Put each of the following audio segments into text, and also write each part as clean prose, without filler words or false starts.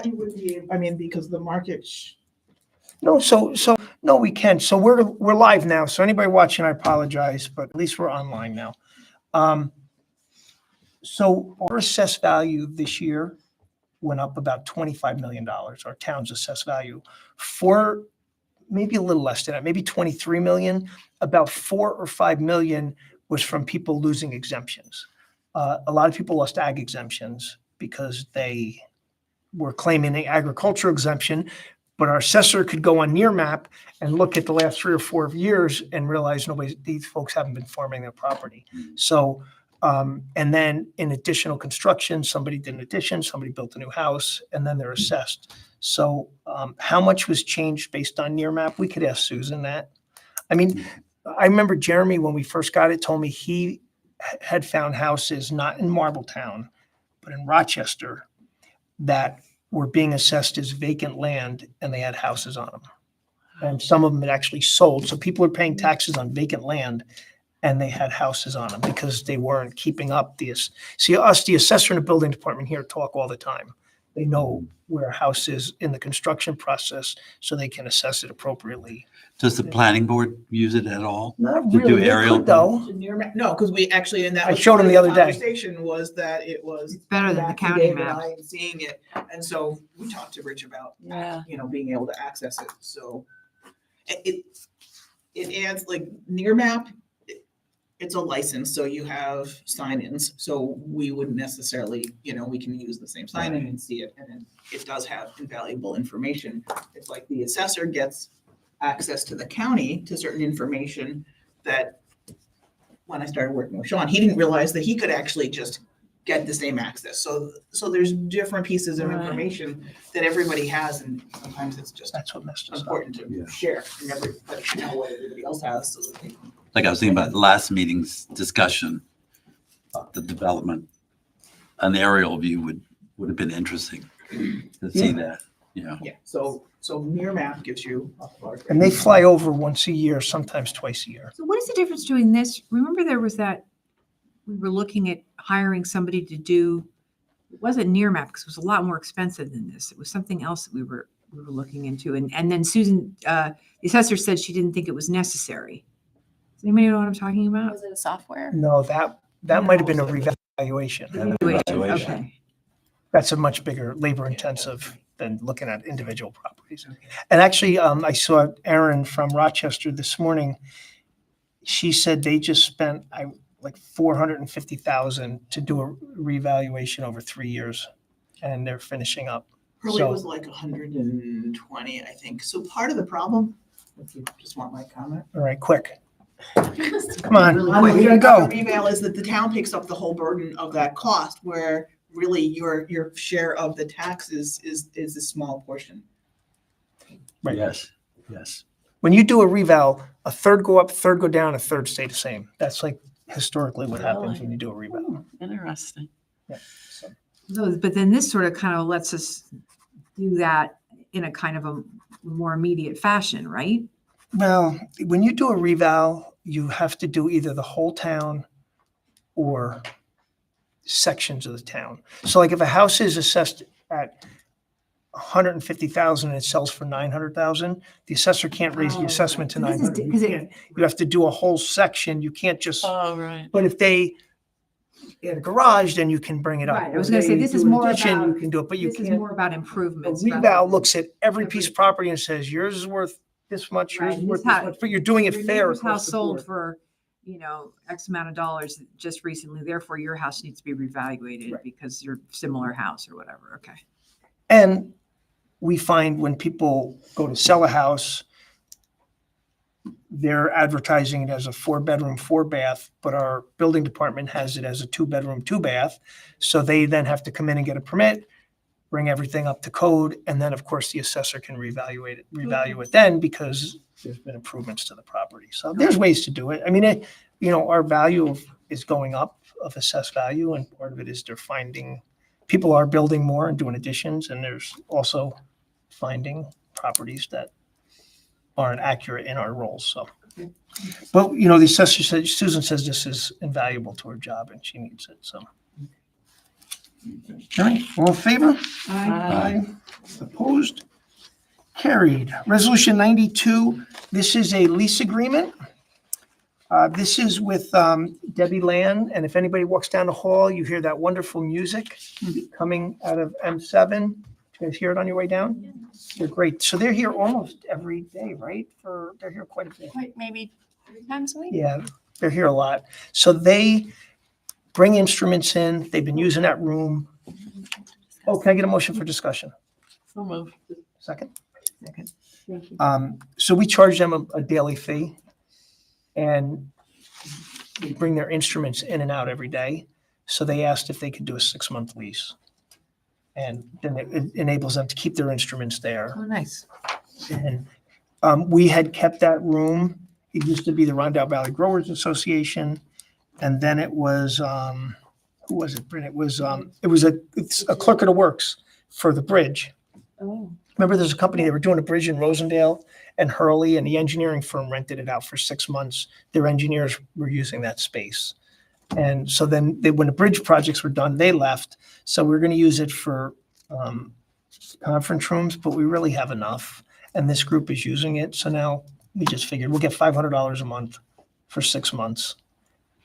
that you would be, I mean, because the market, No, no, we can. So we're live now. So anybody watching, I apologize, but at least we're online now. So our assessed value this year went up about $25 million, our town's assessed value. For maybe a little less than that, maybe 23 million, about 4 or 5 million was from people losing exemptions. A lot of people lost ag exemptions because they were claiming an agricultural exemption, but our assessor could go on Near Map and look at the last 3 or 4 years and realize these folks haven't been farming their property. So, and then in additional construction, somebody did an addition, somebody built a new house, and then they're assessed. So how much was changed based on Near Map? We could ask Susan that. I mean, I remember Jeremy, when we first got it, told me he had found houses not in Marbletown, but in Rochester that were being assessed as vacant land and they had houses on them. And some of them had actually sold. So people are paying taxes on vacant land and they had houses on them because they weren't keeping up this. See, us, the assessor and the building department here talk all the time. They know where a house is in the construction process so they can assess it appropriately. Does the planning board use it at all? Not To do really, they aerial could though. no, because we actually, and that I was showed part him of the other day. Conversation was that it was. It's better than the Matthew, county Dave, and map. I and seeing it, and so we talked to Rich about, Yeah. being able to access it, so. It adds, like, Near Map, it's a license, so you have sign-ins, so we wouldn't necessarily, we can use the same sign-in and see it, and then it does have invaluable information. It's like the assessor gets access to the county to certain information that when I started working with Sean, he didn't realize that he could actually just get the same access. So there's different pieces of Right. information that everybody has, and sometimes it's just That's what messed us up. important to share and everybody should know what everybody else has so that they can. Like I was thinking about last meeting's discussion, the development, an aerial view would have been interesting to see that, Yeah, so Near Map gives you. And they fly over once a year, sometimes twice a year. So what is the difference doing this? Remember there was that, we were looking at hiring somebody to do, it wasn't Near Map because it was a lot more expensive than this. It was something else that we were looking into. And then Susan, the assessor said she didn't think it was necessary. Does anybody know what I'm talking about? Was it a software? No, that might have been a revaluation. Okay. That's a much bigger labor intensive than looking at individual properties. And actually, I saw Erin from Rochester this morning. She said they just spent like $450,000 to do a revaluation over 3 years, and they're finishing up. Hurley So- was like 120, I think. So part of the problem, if you just want my comment. All right, quick. Come on, Really we quick. gotta go. Reval is that the town picks up the whole burden of that cost, where really your share of the tax is a small portion. Right. yes. When you do a reval, a third go up, a third go down, a third stay the same. That's like historically what happens when you do a reval. Interesting. So, So, but then this sort of kind of lets us do that in a kind of a more immediate fashion, right? well, when you do a reval, you have to do either the whole town or sections of the town. So like if a house is assessed at 150,000 and it sells for 900,000, the assessor can't raise the Oh, assessment to So this is 900. because You can't. You have to do a whole section. You can't just, Oh, right. but if they add a garage, then you can bring it up. Right, I was Or gonna say, they this do is an more addition, about- You can do it, but you This is can't. more about A improvements. rather reval than- looks at every piece of property and says, yours is worth this much, yours Right, is and worth this this ha- much, but you're doing it Your fair neighbor's across house the sold board. for, X amount of dollars just recently, therefore your house needs to be reevaluated Right. because you're similar house or whatever, okay. And we find when people go to sell a house, they're advertising it as a 4-bedroom, 4-bath, but our building department has it as a 2-bedroom, 2-bath. So they then have to come in and get a permit, bring everything up to code, and then of course the assessor can revalue it then because there's been improvements to the property. So there's ways to do it. I mean, our value is going up of assessed value, and part of it is they're finding, people are building more and doing additions, and there's also finding properties that aren't accurate in our roles, so. But, the assessor said, Susan says this is invaluable to her job and she needs it, so. All right, all in favor? Aye. Aye. Opposed? Carried. Resolution 92, this is a lease agreement. This is with Debbie Land, and if anybody walks down the hall, you hear that wonderful music coming out of M7. Did you guys hear it on your way down? They're great. So they're here almost every day, right? They're here quite a bit. Maybe 3 times a week. Yeah, they're here a lot. So they bring instruments in. They've been using that room. Oh, can I get a motion for discussion? So moved. Second? Second. Thank you. So we charge them a daily fee, and they bring their instruments in and out every day. So they asked if they could do a 6-month lease. And then it enables them to keep their instruments there. Oh, nice. And we had kept that room. It used to be the Rondout Valley Growers Association. And then it was, who was it, Brent? It was it's a clerk of the works for the bridge. Oh. Remember, there's a company, they were doing a bridge in Rosendale and Hurley, and the engineering firm rented it out for 6 months. Their engineers were using that space. And so then when the bridge projects were done, they left. So we're going to use it for conference rooms, but we really have enough. And this group is using it. So now we just figured we'll get $500 a month for 6 months.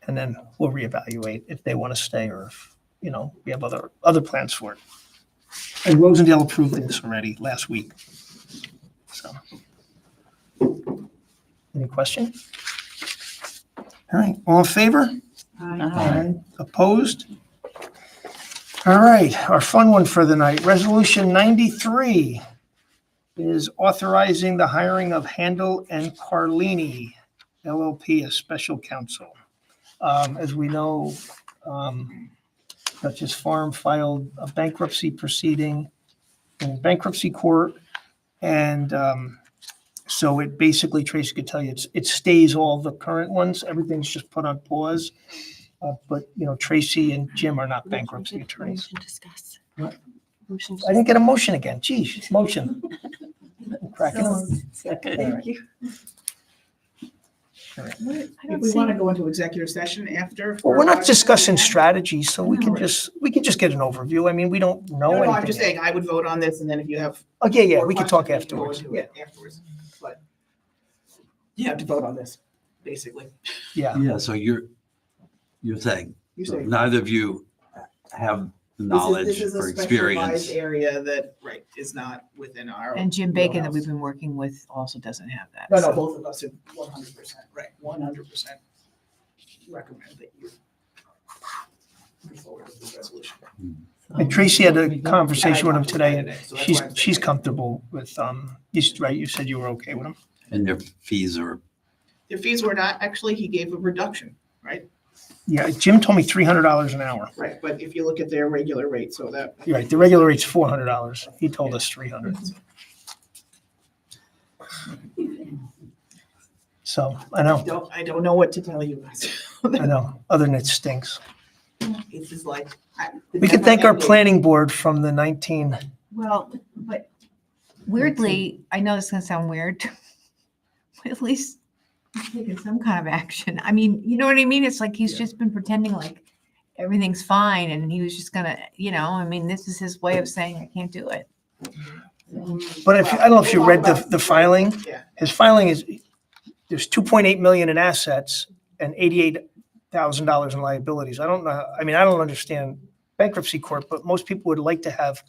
And then we'll reevaluate if they want to stay or if, we have other plans for it. And Rosendale approved this already last week. So, any question? All right, all in favor? Aye. Opposed? All right, our fun one for the night, Resolution 93 is authorizing the hiring of Handel and Carlini LLP as special counsel. As we know, Dutchess Farm filed a bankruptcy proceeding in bankruptcy court. And so it basically, Tracy could tell you, it stays all the current ones. Everything's just put on pause. But, Tracy and Jim are not bankruptcy attorneys. Motion discuss. What? Motion I didn't get a motion again. Geez, motion. Cracking on. Second. Thank you. All right. I If don't we see. want to go into executive session after. Well, we're not for- discussing strategy, so we can No. just get an overview. I mean, we don't know No, anything. I'm just saying, I would vote on this, and then if you have. Oh, yeah, more we can talk questions, we can go afterwards. into it afterwards. But you have to vote on this, basically. Yeah. Yeah, so you're saying, You so say. neither of you have the This knowledge is a or experience. specialized area that, right, is not within our. And Jim Bacon that wheelhouse. we've been working with also doesn't have that. No, so- both of us are 100%, right, 100% recommend that you move forward with this resolution. And Tracy had a conversation with him today, and So that's why I'm she's saying- comfortable with, right, you said you were okay with him? And their fees are, Their fees were not, actually, he gave a reduction, right? Yeah, Jim told me $300 an hour. Right, but if you look at their regular rate, so that. You're right, the regular rate's $400. He told us 300. So, I know, I don't know what to tell you guys. I know, other than it stinks. It's just like. We can thank our planning board from the Well, but weirdly, I know this is gonna sound weird, but at least he's taking some kind of action. I mean, you know what I mean? It's like he's Yeah. just been pretending like everything's fine and he was just gonna, I mean, this is his way of saying I can't do it. But I don't know if you read the filing. Yeah. His filing is, there's 2.8 million in assets and $88,000 in liabilities. I don't know, I mean, I don't understand bankruptcy court, but most people would like to have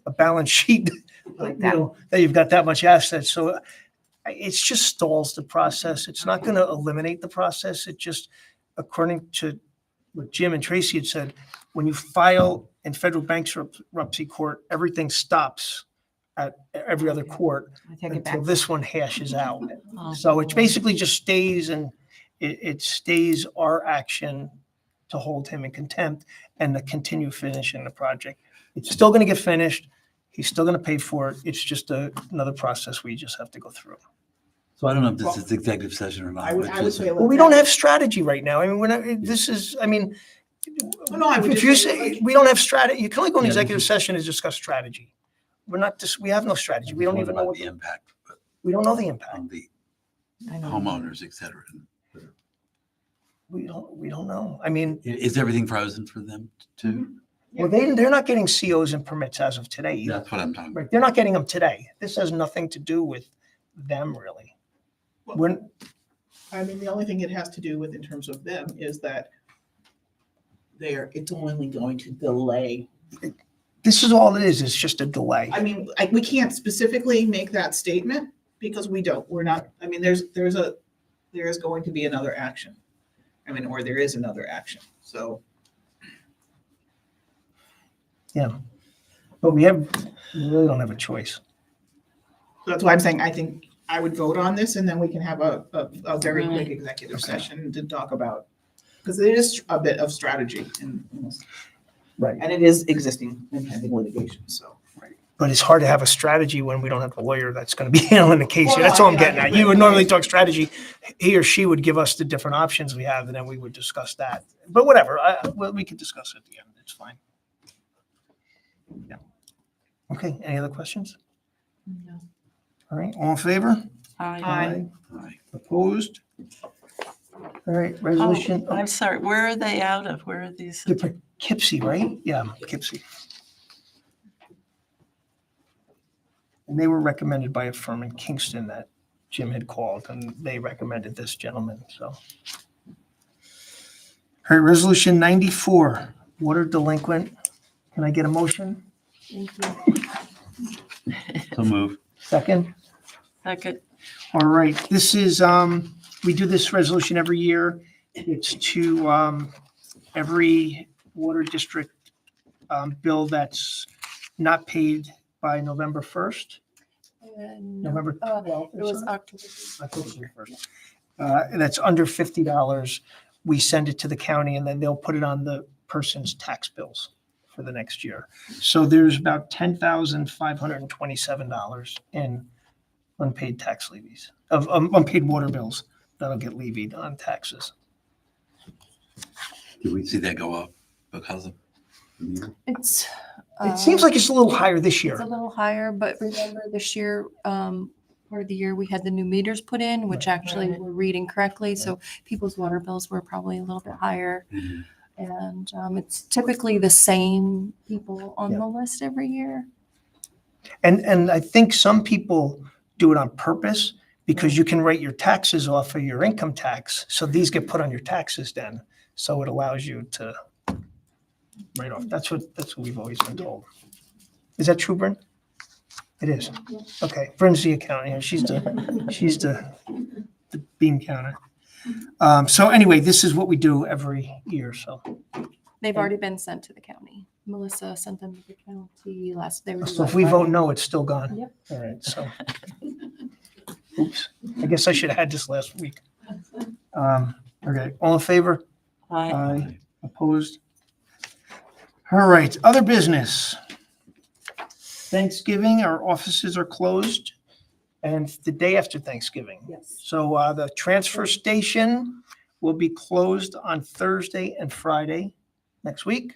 a balance sheet, Like that. that you've got that much assets. So it's just stalls the process. It's not going to eliminate the process. It just, according to what Jim and Tracy had said, when you file in federal bankruptcy court, everything stops at every other court I take it until back. this one hashes out. Oh. So it basically just stays, and it stays our action to hold him in contempt and to continue finishing the project. It's still going to get finished. He's still going to pay for it. It's just another process we just have to go through. so I don't know if this is executive session or not. I would, but I would just- say. Well, we don't have strategy right now. I mean, we're not, this is, I mean, No, I would if just you say, say, we don't have strategy, you can only go in Yeah, this executive is- session to discuss strategy. We're not, we have no strategy. We don't What even know about what, the impact we don't know the impact. on the I know. homeowners, et cetera. We don't know. I mean, Is everything frozen for them too? Well, they're not getting COs and permits as of today either. That's what I'm talking about. Right, they're not getting them today. This has nothing to do with them, really. Well, When, I mean, the only thing it has to do with in terms of them is that it's only going to delay. this is all it is, it's just a delay. I mean, we can't specifically make that statement because we're not, I mean, there is going to be another action. I mean, or there is another action, so. But we really don't have a choice. That's why I'm saying, I think I would vote on this and then we can have a very quick Right. executive session to talk about. Because it is a bit of strategy in this. Right. And it is existing and pending litigation, so. But it's hard to have a strategy when we don't have a lawyer that's going to be handling the case. Well, That's all I'm I getting at. agree. You would normally talk strategy. He or she would give us the different options we have, and then we would discuss that. But whatever, we could discuss it at the end. It's fine. Yeah. Okay, any other questions? No. All right, all in favor? Aye. Aye. Opposed? All right, resolution, Oh, I'm sorry, where are they out of? Where are these? the Poughkeepsie, right? Yeah, Poughkeepsie. And they were recommended by a firm in Kingston that Jim had called, and they recommended this gentleman, so. All right, resolution 94, water delinquent. Can I get a motion? Thank you. So move. Second? Second. All right, this is, we do this resolution every year. It's to, every water district, bill that's not paid by November 1st, November 12th. It was October. October 1st. And that's under $50. We send it to the county and then they'll put it on the person's tax bills for the next year. So there's about $10,527 in unpaid tax levies, of unpaid water bills that'll get levied on taxes. Did we see that go up because of? It's. It seems like it's a little higher this It's a year. little higher, but remember this year, part of the year, we had the new meters put in, which actually were reading correctly. So people's water bills were probably a little bit higher. Mhm. And it's typically the same people on Yeah. the list every year. And I think some people do it on purpose because you can write your taxes off of your income tax. So these get put on your taxes then. So it allows you to write off. That's what we've always been told. Is that true, Bryn? It is. Okay, Bryn's the accountant here. She's the bean counter. So anyway, this is what we do every year, so. They've already been sent to the county. Melissa sent them to the county they were due So if last we vote Friday. no, it's still gone. Yep. All right, so. Oops, I guess I should have had this last week. Okay, all in favor? Aye. Aye. Opposed? All right, other business. Thanksgiving, our offices are closed, and the day after Thanksgiving. Yes. So the transfer station will be closed on Thursday and Friday next week.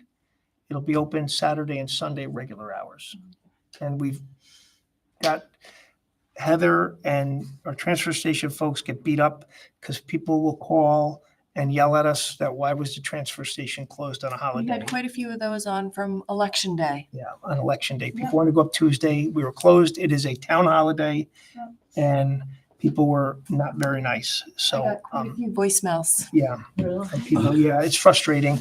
It'll be open Saturday and Sunday, regular hours. And we've got Heather and our transfer station folks get beat up because people will call and yell at us that why was the transfer station closed on a We holiday? had quite a few of those on from Election Day. Yeah, on election day. Yeah. People want to go up Tuesday. We were closed. It is a town holiday Yeah. and people were not very nice. I So, got quite a few voicemails. yeah, from people, yeah, it's frustrating.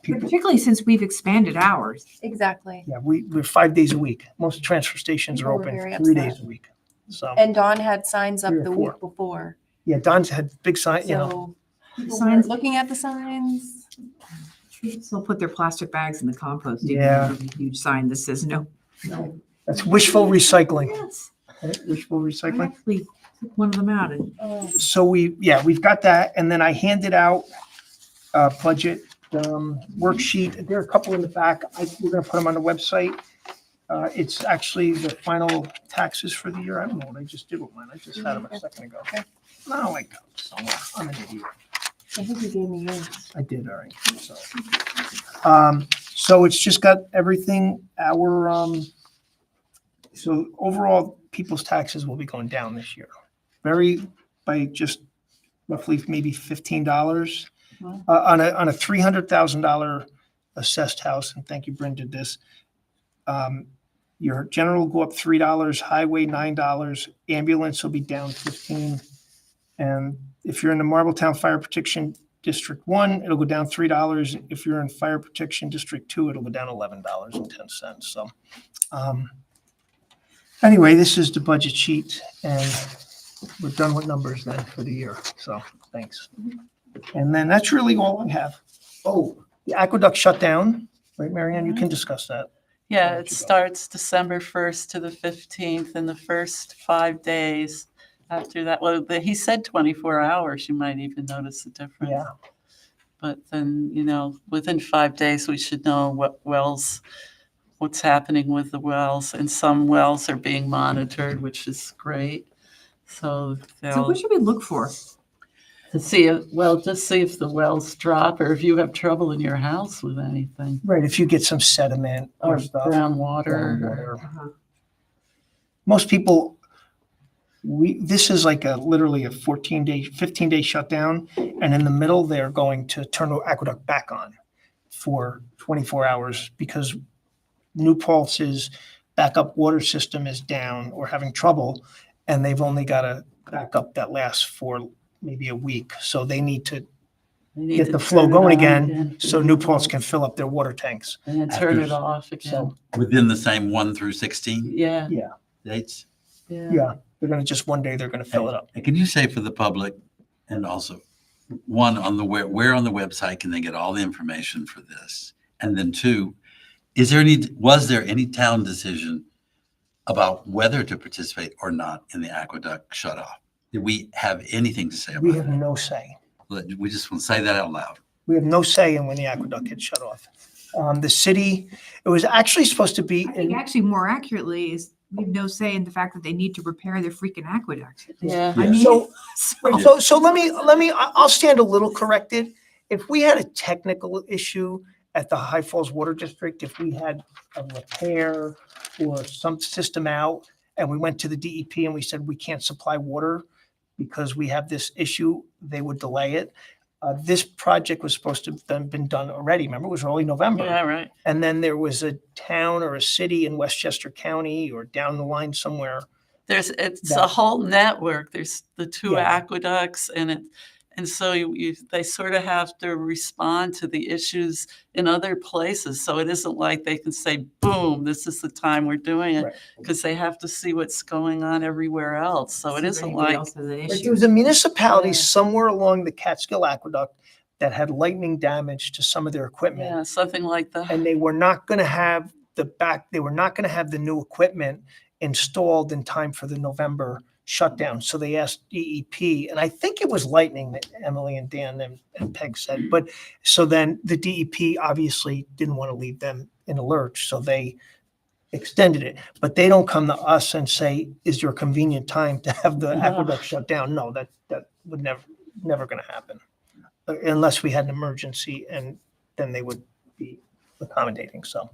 People, Particularly since we've expanded hours. Exactly. yeah, we're 5 days a week. Most transfer stations are People were open very 3 upset. days a week. So, And Dawn had signs up 3 or the 4. week before. yeah, Don's had big sign, you know, So people Signs- were looking at the signs. They'll put their plastic bags in the compost. Yeah. With a huge sign that says no. that's wishful recycling. Yes. Right? Wishful I recycling. actually took one of them out and So we've got that. And then I handed out a budget worksheet. There are a couple in the back. We're going to put them on the website. It's actually the final taxes for the year. I don't know what I just did with mine. I just had them a second ago. Okay. No, I got it somewhere. I'm an idiot. I think you gave me yours. I did, all right. So it's just got everything, so overall, people's taxes will be going down this year. By just roughly maybe $15. Wow. On a $300,000 assessed house, and thank you, Bryn did this. Your general will go up $3, highway $9, ambulance will be down 15. And if you're in the Marbletown Fire Protection District 1, it'll go down $3. If you're in Fire Protection District 2, it'll go down $11.10. So anyway, this is the budget sheet, and we're done with numbers then for the year. So thanks. And then that's really all I have. Oh, the aqueduct shut down, right, Marianne? You can discuss that. Yeah, Why don't it you go? starts December 1st to the 15th, and the first 5 days after that, well, he said 24 hours, you might even notice a difference. Yeah. But then, within 5 days, we should know what's happening with the wells, and some wells are being monitored, which is great. So So what should we look for? to see, just see if the wells drop or if you have trouble in your house with anything. Right, if you get some sediment Or or stuff. groundwater. groundwater. Most people, this is like literally a 15-day shutdown. And in the middle, they're going to turn the aqueduct back on for 24 hours because New Paltz's backup water system is down or having trouble. And they've only got a backup that lasts for maybe a week. So they need to They need get to the flow turn it going on again so New Paltz can fill up their water tanks. And then turn After- it off again. So, Within the same 1 through 16 Yeah. dates? yeah, they're going to just one day, they're going to fill it up. And can you say for the public, and also, one, on the where on the website can they get all the information for this? And then two, was there any town decision about whether to participate or not in the aqueduct shut off? Did we have anything to say We about have it? no say. We just want to say that out loud. We have no say in when the aqueduct gets shut off. The city, it was actually supposed to be I think in, actually more accurately is we have no say in the fact that they need to repair their freaking aqueduct. Yeah. I mean, so, so- so let me, I'll stand a little corrected. If we had a technical issue at the High Falls Water District, if we had a repair or some system out and we went to the DEP and we said, we can't supply water because we have this issue, they would delay it. This project was supposed to have been done already. Remember, it was early November. Yeah, right. And then there was a town or a city in Westchester County or down the line somewhere. It's That- a whole network. There's the two Yeah. aqueducts and so they sort of have to respond to the issues in other places. So it isn't like they can say, boom, this is the time we're doing it, Right. because they have to see what's going on everywhere else. So it see if isn't anybody like, else has an Like, issue. there was a municipality Yeah. somewhere along the Catskill Aqueduct that had lightning damage to some of their equipment. yeah, something like that. And they were not going to have they were not going to have the new equipment installed in time for the November shutdown. So they asked DEP, and I think it was lightning that Emily and Dan and Peg said. But so then the DEP obviously didn't want to leave them in a lurch. So they extended it, but they don't come to us and say, is there a convenient time to have the No. aqueduct shut down? No, that would never going to happen unless we had an emergency, and then they would be accommodating. So,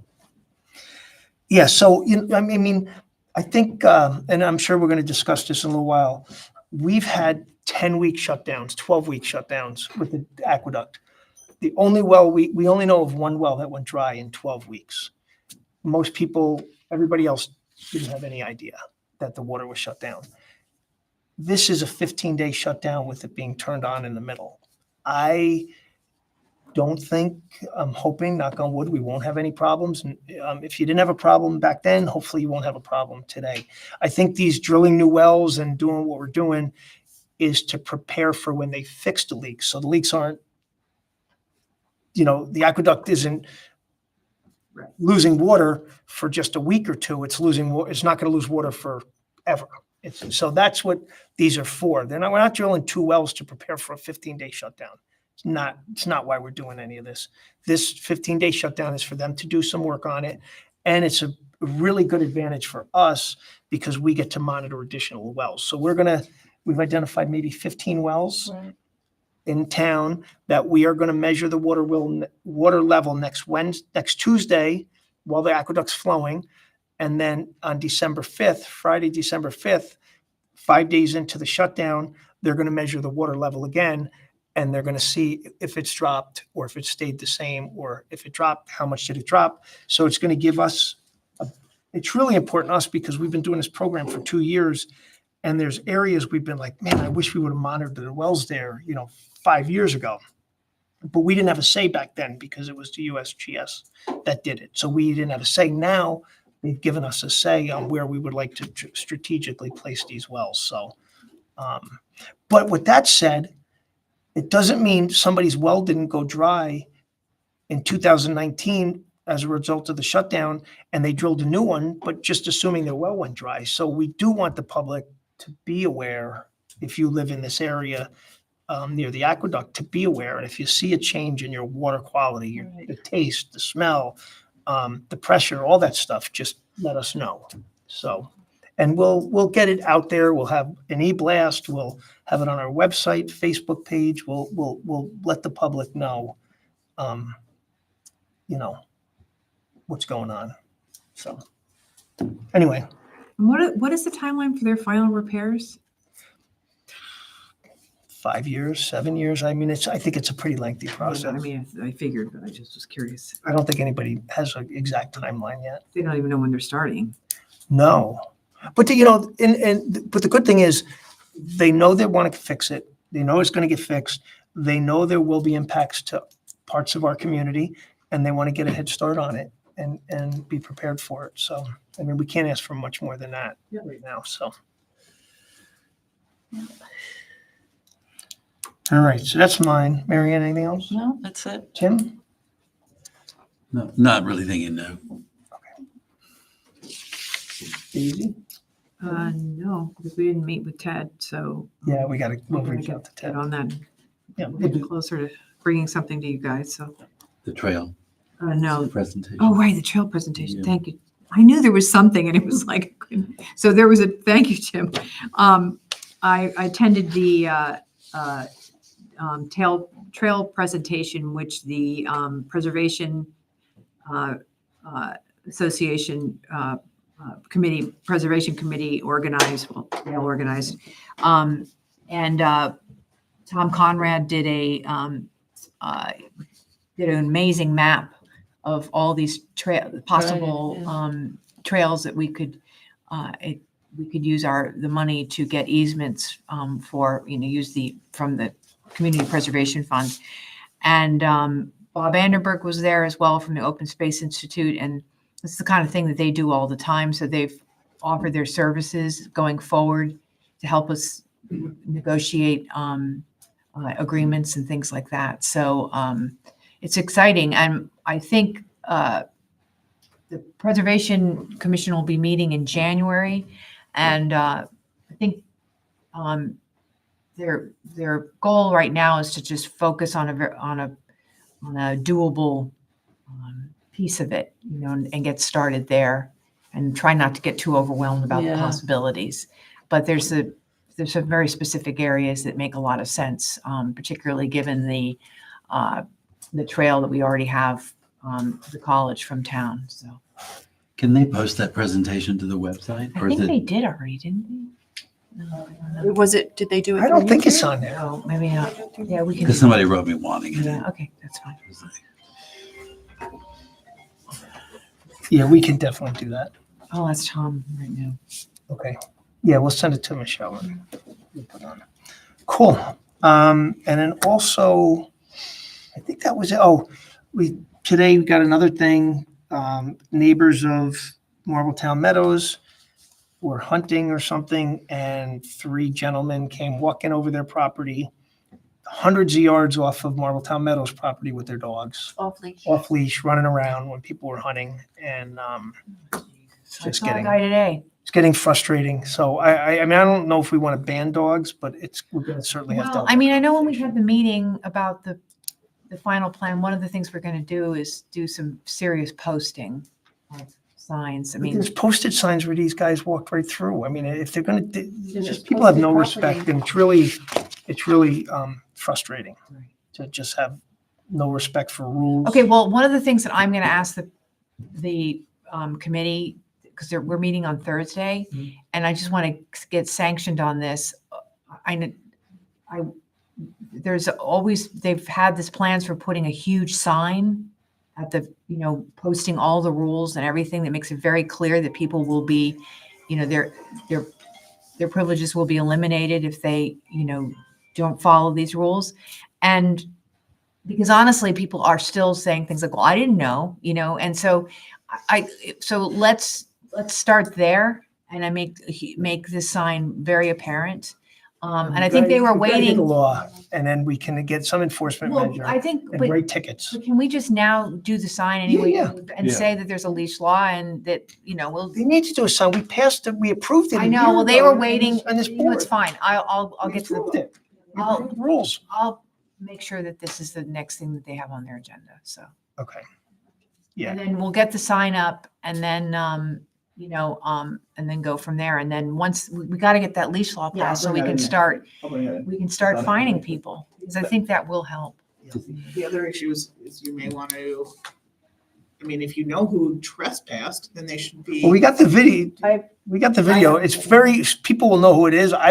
yeah. So, I mean, I think, and I'm sure we're going to discuss this in a little while. We've had 10-week shutdowns, 12-week shutdowns with the aqueduct. The only well, we only know of one well that went dry in 12 weeks. Most people, everybody else didn't have any idea that the water was shut down. This is a 15-day shutdown with it being turned on in the middle. I don't think, I'm hoping, knock on wood, we won't have any problems. And if you didn't have a problem back then, hopefully you won't have a problem today. I think these drilling new wells and doing what we're doing is to prepare for when they fix the leaks. So the leaks aren't, the aqueduct isn't losing water for just a week or two. It's it's not going to lose water forever. So that's what these are for. We're not drilling 2 wells to prepare for a 15-day shutdown. It's not why we're doing any of this. This 15-day shutdown is for them to do some work on it. And it's a really good advantage for us because we get to monitor additional wells. So we've identified maybe 15 wells Right. in town that we are going to measure the water level next Tuesday while the aqueduct's flowing. And then on Friday, December 5th, 5 days into the shutdown, they're going to measure the water level again. and they're going to see if it's dropped or if it stayed the same, or if it dropped, how much did it drop? So it's going to give us, it's really important to us because we've been doing this program for 2 years. And there's areas we've been like, man, I wish we would have monitored the wells there, 5 years ago. But we didn't have a say back then because it was the USGS that did it. So we didn't have a say. Now they've given us a say on where we would like to strategically place these wells. So, but with that said, it doesn't mean somebody's well didn't go dry in 2019 as a result of the shutdown and they drilled a new one, but just assuming their well went dry. So we do want the public to be aware, if you live in this area near the aqueduct, to be aware. And if you see a change in your water quality, the taste, the smell, the pressure, all that stuff, just let us know. So, and we'll get it out there. We'll have an e-blast. We'll have it on our website, Facebook page. We'll let the public know, what's going on. So, anyway. And what is the timeline for their final repairs? 5 years, 7 years. I mean, I think it's a pretty lengthy I process. mean, I figured, but I just was curious. I don't think anybody has an exact timeline yet. They don't even know when they're starting. No. But, but the good thing is they know they want to fix it. They know it's going to get fixed. They know there will be impacts to parts of our community and they want to get a head start on it and be prepared for it. So, I mean, we can't ask for much more than that right now. So. All right, so that's mine. Mary Ann, anything else? No, that's it. Tim? No, not really thinking, no. Easy? No, because we didn't meet with Ted, so. Yeah, we'll we're gonna reach out to get Ted. on that. Yeah, We're we'll getting do- closer to bringing something to you guys, so. The trail No, presentation. oh, right, the trail presentation. Yeah. Thank you. I knew there was something and it was like, so there was thank you, Tim. I attended the trail presentation, which the Preservation Association Preservation Committee organized, well, they all organized. And Tom Conrad did an amazing map of all these possible trails that we could use the money to get easements for, use from the Community Preservation Fund. And Bob Vanderberg was there as well from the Open Space Institute. And it's the kind of thing that they do all the time. So they've offered their services going forward to help us negotiate agreements and things like that. So it's exciting. And I think the Preservation Commission will be meeting in January. And I think their goal right now is to just focus on a doable piece of it, and get started there, and try not to get too overwhelmed about the Yeah. possibilities. But there's some very specific areas that make a lot of sense, particularly given the trail that we already have to the college from town. So Can they post that presentation to the website? I Or is think they it, did already, didn't they? No, Did they do it? I don't through think it's YouTube? on there. no, maybe not. Yeah, we can. because somebody wrote me wanting it. Yeah, okay, that's fine. Yeah, we can definitely do that. Oh, that's Tom right now. Okay. Yeah, we'll send it to Michelle. And we'll put it on. Cool. And then also, I think that was it. Oh, today we got another thing. Neighbors of Marbletown Meadows were hunting or something, and 3 gentlemen came walking over their property, hundreds of yards off of Marbletown Meadows property with their dogs, Off leash. off leash, running around when people were hunting, and I just saw a getting guy today. it's getting frustrating. So I mean, I don't know if we want to ban dogs, but we're going to certainly have to. Well, I mean, I know when we had the meeting about the final plan, one of the things we're going to do is do some serious posting of signs. I mean, There's posted signs where these guys walked right through. I mean, if they're going to, just just people have no posted respect, property. and it's really frustrating Right. to just have no respect for rules. okay, well, one of the things that I'm going to ask the committee, because we're meeting on Thursday, Mhm. and I just want to get sanctioned on this. there's always, they've had this plans for putting a huge sign at the, posting all the rules and everything that makes it very clear that people will be, their privileges will be eliminated if they, don't follow these rules. And because honestly, people are still saying things like, well, I didn't know, and so so let's start there, and I make this sign very apparent. And I think they were We gotta get the waiting. law, and then we can get some enforcement Well, measure I think, and but write tickets. can we just now do the sign anyway yeah. and Yeah. say that there's a leash law and that, we'll, They need to do a sign. We passed it, we approved it. I a know, year well, they ago were on waiting, this- On this it's board. fine. I'll We get to approved the, it. We I'll- approved the rules. I'll make sure that this is the next thing that they have on their agenda, so. Okay. Yeah. And then we'll get the sign up and then, and then go from there. And then once, we got to get that leash law Yeah, I'll passed so bring we that can in there. start, I'll bring it in. we can start fining people. Because I think that will help. The other issue is you may want to, if you know who trespassed, then they should be. Well, we got the video. I- We got the video. It's very, people will know who it is. I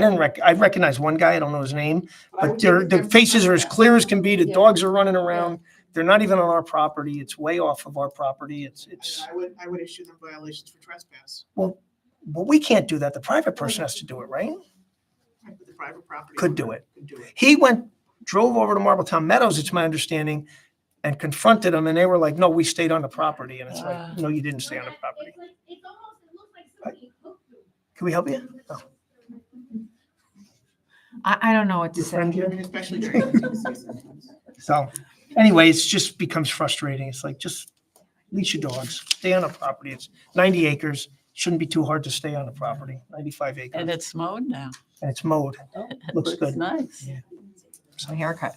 recognize one guy. I don't know his name, I but would think the that faces are as clear as can be. The Yeah. dogs are running around. They're not even on our property. It's way off of our property. It's, I would issue them violations for trespass. well, we can't do that. The private person has to do it, right? Right, but the private property Could do owner it. Could do it. He drove over to Marbletown Meadows, it's my understanding, and confronted them, and they were like, no, we stayed on the property. And it's like, no, you didn't stay on the property. Can we help you? Oh. I don't know what to Your say. friend here? Especially during hunting season. So anyway, it's just becomes frustrating. It's like, just leash your dogs, stay on the property. It's 90 acres. Shouldn't be too hard to stay on the property, 95 acres. And it's mowed now. And it's mowed. Looks good. Nice. A haircut.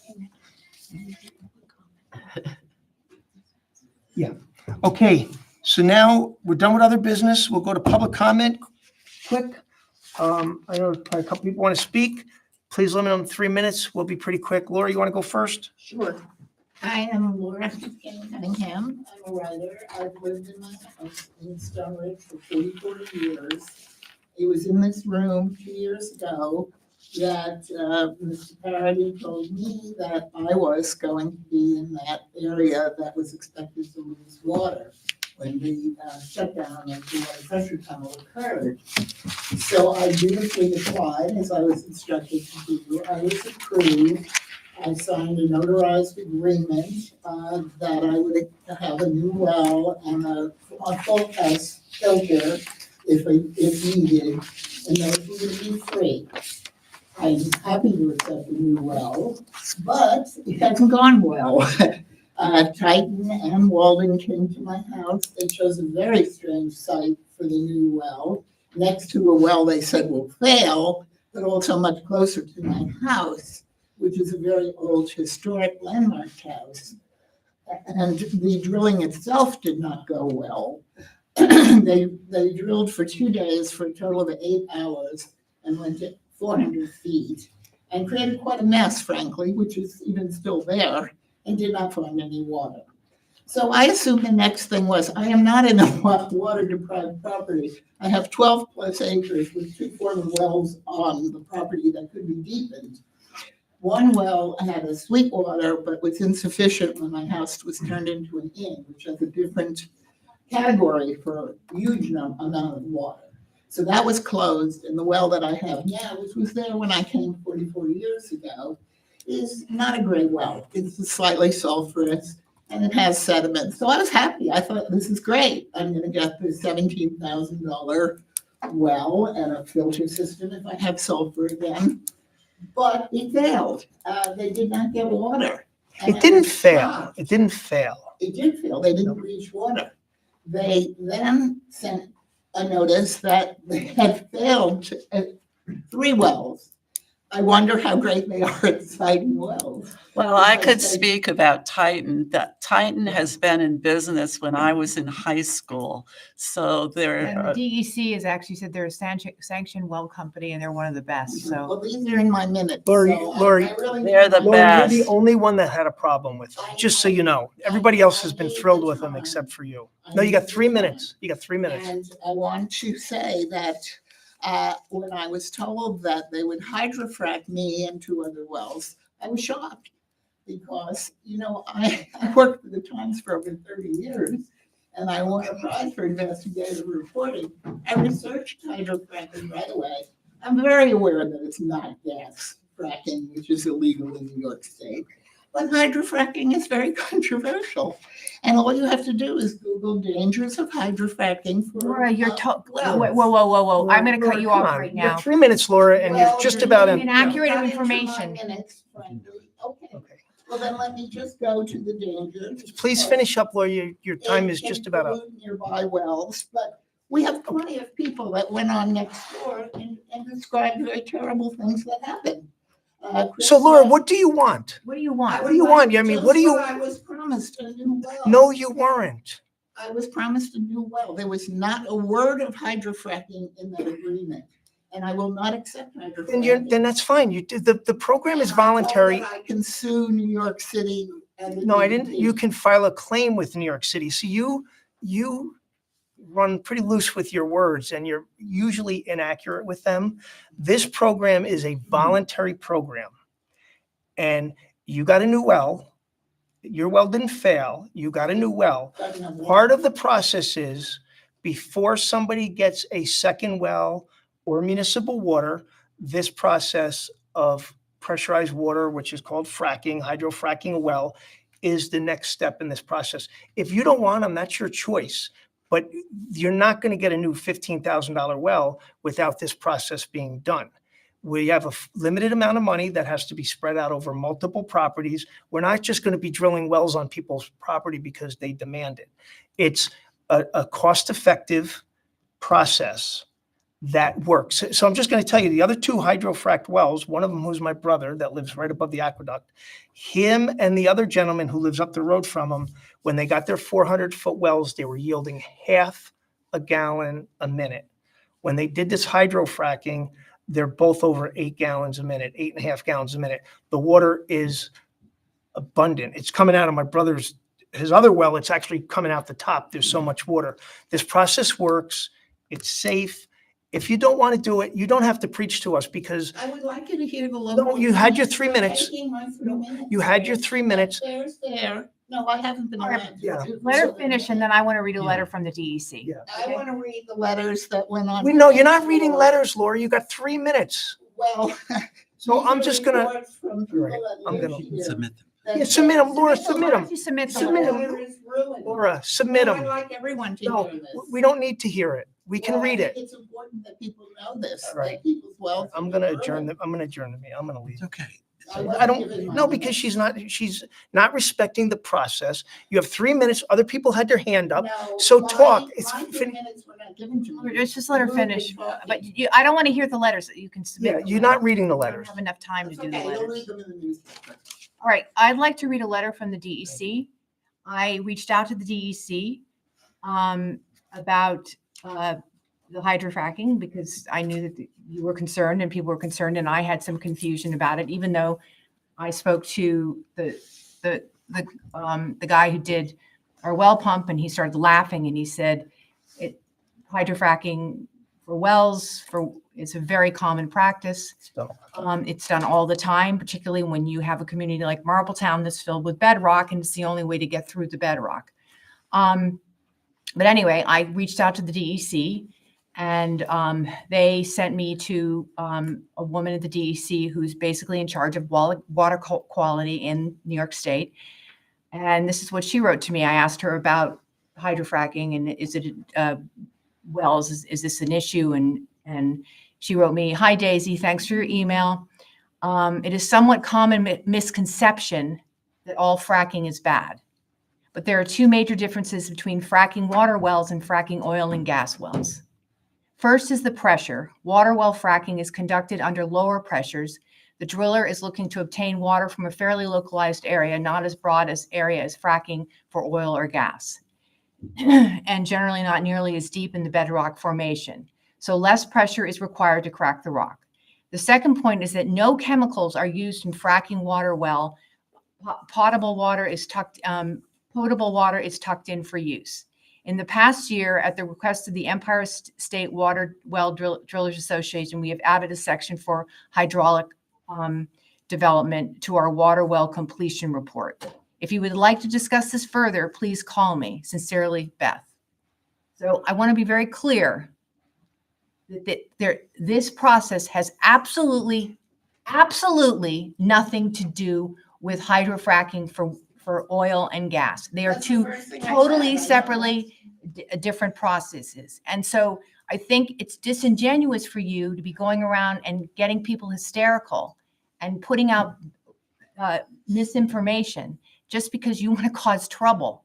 Okay, so now we're done with other business. We'll go to public comment quick. I know probably a couple people want to speak. Please limit them to 3 minutes. We'll be pretty quick. Laura, you want to go first? Sure. I am Laura Cunningham. I'm a writer. I've lived in my house in Stone Ridge for 44 years. It was in this room 2 years ago that Mr. Parody told me that I was going to be in that area that was expected to lose water when the shutdown of the water pressure tunnel occurred. So I dutifully applied, as I was instructed to do. I was approved. I signed a notarized agreement that I would have a new well and a full house filter if needed, and those were going to be free. I'm happy to accept a new well, but it hasn't gone well. Titan and Walden came to my house. They chose a very strange site for the new well, next to a well they said will fail, but also much closer to my house, which is a very old historic landmark house. And the drilling itself did not go well. They drilled for 2 days for a total of 8 hours and went at 400 feet and created quite a mess, frankly, which is even still there, and did not find any water. So I assume the next thing was, I am not in a water deprived property. I have 12 plus acres with 2 former wells on the property that could be deepened. One well had a sweet water, but was insufficient when my house was turned into an inn, which has a different category for a huge amount of water. So that was closed, and the well that I have now, which was there when I came 44 years ago, is not a great well. It's slightly sulfurous, and it has sediment. So I was happy. I thought, this is great. I'm going to get the $17,000 well and a filter system if I have sulfur again. But it failed. They did not get water. And It didn't I was fail. shocked. It didn't fail. It did fail. They didn't reach water. They then sent a notice that they had failed at 3 wells. I wonder how great they are at citing wells. Well, I could Okay. speak about Titan. That Titan has been in business when I was in high school. So And they're, the DEC has actually said they're a sanctioned well company and they're one of the best, so. Well, these are in my minutes. Lori- so Lori, I really they're the Laura, you're the best. only one that had a problem with it, just so you know. Everybody else has been thrilled with them except for you. No, you got 3 minutes. You got 3 minutes. And I want to say that when I was told that they would hydrofrack me and 2 other wells, I was shocked because, I worked for the Times for over 30 years and I won a prize for investigative reporting. I researched hydrofracking right away. I'm very aware that it's not gas fracking, which is illegal in New York State. But hydrofracking is very controversial. And all you have to do is Google dangers of hydrofracking for. Laura, you're wells. whoa. I'm gonna Laura, cut you come off on. right You have now. 3 minutes, Laura, and you're Well, just you're about leaving in. Inaccurate Not into my information. minutes, frankly. Okay, Okay. well then let me just go to the dangers. Please finish up, Laura. Your time is just about up. Include nearby wells, but we have plenty of people that went on next door and described very terrible things that happened. So Laura, what do you want? What do you I want? What do you would want? like I mean, just what do you- I was promised a new well. No, you weren't. I was promised a new well. There was not a word of hydrofracking in that agreement. And I will not accept hydrofracking. Then that's fine. You did, the program is And I'm told voluntary. that I can sue New York City. And the No, I didn't. DEP. You can file a claim with New York City. So you run pretty loose with your words and you're usually inaccurate with them. This program is a voluntary program. And you got a new well. Your well didn't fail. You got a new well. Doesn't have Part of the process is before somebody gets a second well or municipal water, this process of pressurized water, which is called fracking, hydrofracking a well, is the next step in this process. If you don't want them, that's your choice. But you're not going to get a new $15,000 well without this process being done. We have a limited amount of money that has to be spread out over multiple properties. We're not just going to be drilling wells on people's property because they demand it. It's a cost-effective process that works. So I'm just going to tell you the other two hydrofracked wells, one of them who's my brother that lives right above the aqueduct, him and the other gentleman who lives up the road from him, when they got their 400-foot wells, they were yielding half a gallon a minute. When they did this hydrofracking, they're both over 8 gallons a minute, 8.5 gallons a minute. The water is abundant. It's coming out of my brother's, his other well, it's actually coming out the top. There's so much water. This process works. It's safe. If you don't want to do it, you don't have to preach to us because I would like you to hear the local. No, you had your 3 minutes. Taking my 3 minutes. you had your 3 minutes. There's there. No, I haven't been. All right, allowed to. yeah. Let her finish and then I want to read a letter from the DEC. Yeah. I want to read the letters that went on. We know you're not reading letters, Laura. You got 3 minutes. Well. So these I'm are just gonna, reports from You're right. people that I'm live gonna- here Submit them. that Yeah, submit 'em, Laura, submit 'em. You submit the Submit letter. 'em. Water is ruined. Laura, submit I'd them. like everyone to No, hear this. we don't need to hear it. We can Well, I read think it. It's important that people know this, All right. that people's wells. I'm going to adjourn the, I'm going to adjourn the meeting. I'm going to leave. It's okay. I don't, no, because she's not respecting the process. You have 3 minutes. Other people had their hand up. So talk. It's My 3 fin- minutes were not given to me. Just let her You were finish. talking. But I don't want to hear the letters. You can submit. Yeah, the you're letter. not reading the I don't letters. have enough time to It's do the okay, you'll letters. read them in the newspaper. All right, I'd like to read a letter from the DEC. I reached out to the DEC about the hydrofracking because I knew that you were concerned and people were concerned, and I had some confusion about it, even though I spoke to the guy who did our well pump, and he started laughing and he said, hydrofracking for wells it's a very common practice. So, It's done all the time, particularly when you have a community like Marbletown that's filled with bedrock, and it's the only way to get through the bedrock. But anyway, I reached out to the DEC, and they sent me to a woman at the DEC who's basically in charge of water quality in New York State. And this is what she wrote to me. I asked her about hydrofracking and is it wells? Is this an issue? And she wrote me, "Hi Daisy, thanks for your email. It is somewhat common misconception that all fracking is bad. But there are two major differences between fracking water wells and fracking oil and gas wells. First is the pressure. Water well fracking is conducted under lower pressures. The driller is looking to obtain water from a fairly localized area, not as broad as area as fracking for oil or gas, and generally not nearly as deep in the bedrock formation. So less pressure is required to crack the rock. The second point is that no chemicals are used in fracking water well. Potable water is tucked in for use. In the past year, at the request of the Empire State Water Well Drillers Association, we have added a section for hydraulic development to our water well completion report. If you would like to discuss this further, please call me. Sincerely, Beth. So I want to be very clear that this process has absolutely nothing to do with hydrofracking for oil and gas. They are That's the two first thing I said. totally separately different processes. And so I think it's disingenuous for you to be going around and getting people hysterical and putting out misinformation just because you want to cause trouble.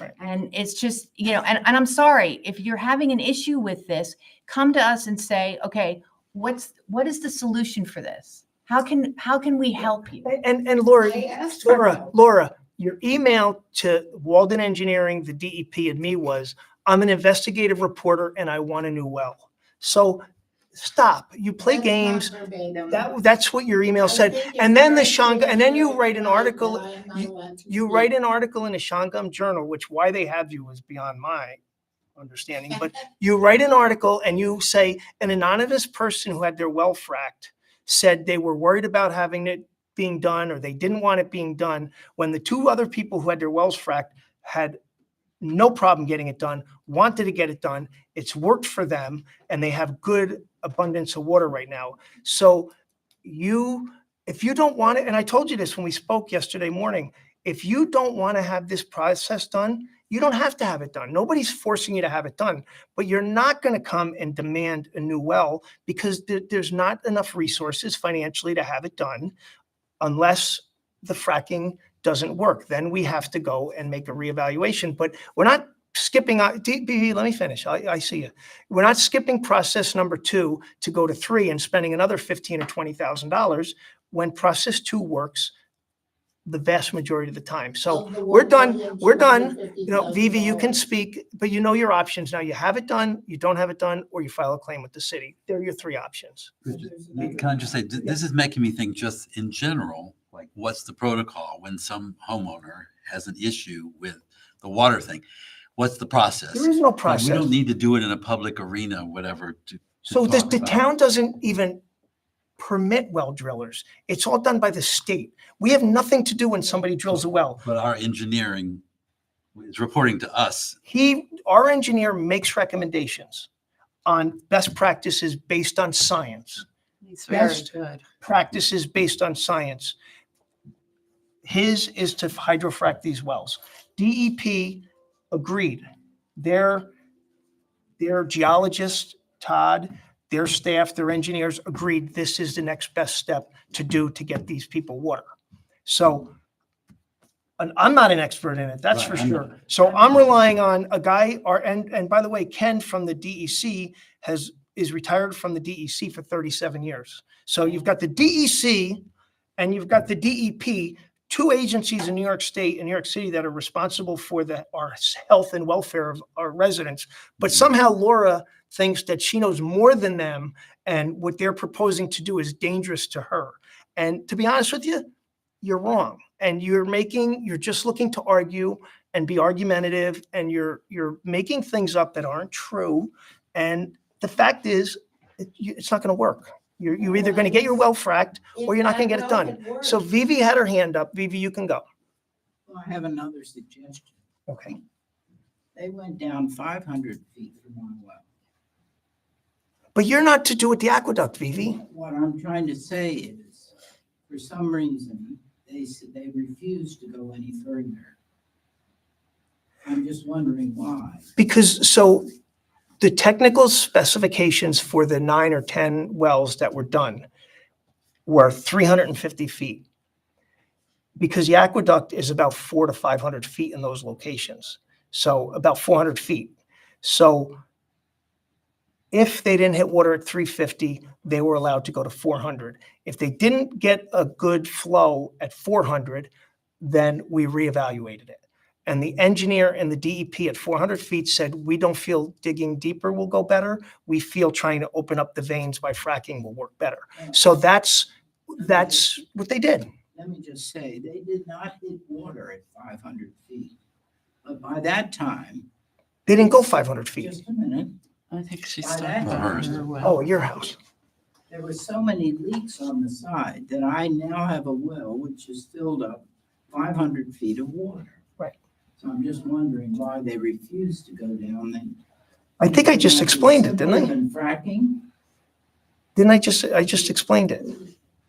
Right. And it's just, and I'm sorry, if you're having an issue with this, come to us and say, okay, what is the solution for this? How can we help you? And Laura, I asked for help. Laura, your email to Walden Engineering, the DEP, and me was, I'm an investigative reporter and I want a new well. So stop. You play That's games. not verbatim. That's what your email I said. think it's And then the very Shanga, clear and then you here write an that article. I am not allowed to You speak. write an article in the Shangam Journal, which why they have you is beyond my understanding. But you write an article and you say an anonymous person who had their well fracked said they were worried about having it being done or they didn't want it being done when the two other people who had their wells fracked had no problem getting it done, wanted to get it done. It's worked for them and they have good abundance of water right now. So if you don't want it, and I told you this when we spoke yesterday morning, if you don't want to have this process done, you don't have to have it done. Nobody's forcing you to have it done, but you're not going to come and demand a new well because there's not enough resources financially to have it done unless the fracking doesn't work. Then we have to go and make a reevaluation, but we're not skipping, BB, let me finish. I see you. We're not skipping process number 2 to go to 3 and spending another $15,000 or $20,000 when process 2 works the vast majority of the time. So Of the we're done. We're done. $1,250,000. Vivi, you can speak, but you know your options. Now you have it done, you don't have it done, or you file a claim with the city. They're your 3 options. Can I just say, this is making me think just in general, like what's the protocol when some homeowner has an issue with the water thing? What's the process? There is no Like, process. We don't need to do it in a public arena, whatever. So talk the about. town doesn't even permit well drillers. It's all done by the state. We have nothing to do when somebody drills a well. But our engineering is reporting to us. Our engineer makes recommendations on best practices based on science. He's very Best good. practices based on science. His is to hydrofrack these wells. DEP agreed. Their geologist, Todd, their staff, their engineers agreed this is the next best step to do to get these people water. So, and I'm not an expert in it, that's for Right, I'm sure. not. So I'm relying on a guy, and by the way, Ken from the DEC is retired from the DEC for 37 years. So you've got the DEC and you've got the DEP, 2 agencies in New York State and New York City that are responsible for our health and welfare of our residents. But somehow Laura thinks that she knows more than them and what they're proposing to do is dangerous to her. And to be honest with you, you're wrong. And you're just looking to argue and be argumentative and you're making things up that aren't true. And the fact is, it's not going to work. You're either going to get your well fracked or you're not going to get it done. So Vivi had her hand up. Vivi, you can go. Well, I have another suggestion. Okay. They went down 500 feet for one well. But you're not to do with the aqueduct, Vivi. What I'm trying to say is, for some reason, they refused to go any further. I'm just wondering why. Because the technical specifications for the 9 or 10 wells that were done were 350 feet. Because the aqueduct is about 400 to 500 feet in those locations. So about 400 feet. So if they didn't hit water at 350, they were allowed to go to 400. If they didn't get a good flow at 400, then we reevaluated it. And the engineer and the DEP at 400 feet said, we don't feel digging deeper will go better. We feel trying to open up the veins by fracking will work better. So that's what they did. Let me just say, they did not hit water at 500 feet. But by that time, They didn't go 500 feet. just a minute, I think she's By talking that about time- her well. Oh, your house. there were so many leaks on the side that I now have a well which is filled up 500 feet of water. Right. So I'm just wondering why they refuse to go down there. I think I just explained it, didn't I? Simpler than fracking? Didn't I just explained it.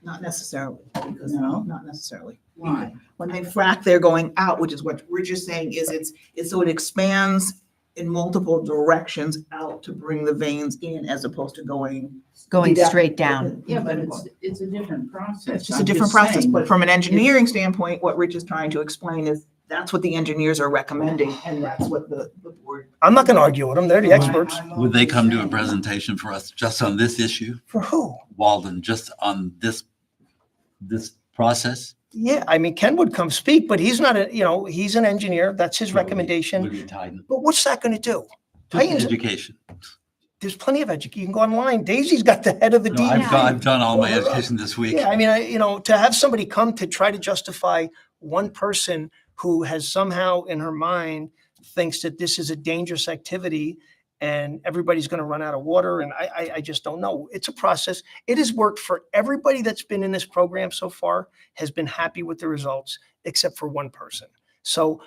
Not necessarily, because, No. not necessarily. Why? When they frack, they're going out, which is what Rich is saying, is it's so it expands in multiple directions out to bring the veins in as opposed to going. Going Yeah. straight down. Yeah, but it's a different process. It's just a I'm different process, saying but that from an engineering standpoint, what Rich is trying to explain is that's what the engineers are recommending, and that's what the board. I'm not gonna argue with them. They're the I- experts. I'm Would they only come to a saying- presentation for us just on this issue, For who? Walden, just on this process? Yeah, I mean, Ken would come speak, but he's not he's an engineer. That's his Would recommendation. be Titan. But what's that gonna do? Just Titans- education. There's plenty of education. You can go online. Daisy's got the head of the No, I've DEP. done all my education this week. Yeah, I mean, to have somebody come to try to justify one person who has somehow in her mind thinks that this is a dangerous activity and everybody's going to run out of water. And I just don't know. It's a process. It has worked for everybody that's been in this program so far, has been happy with the results, except for one person. So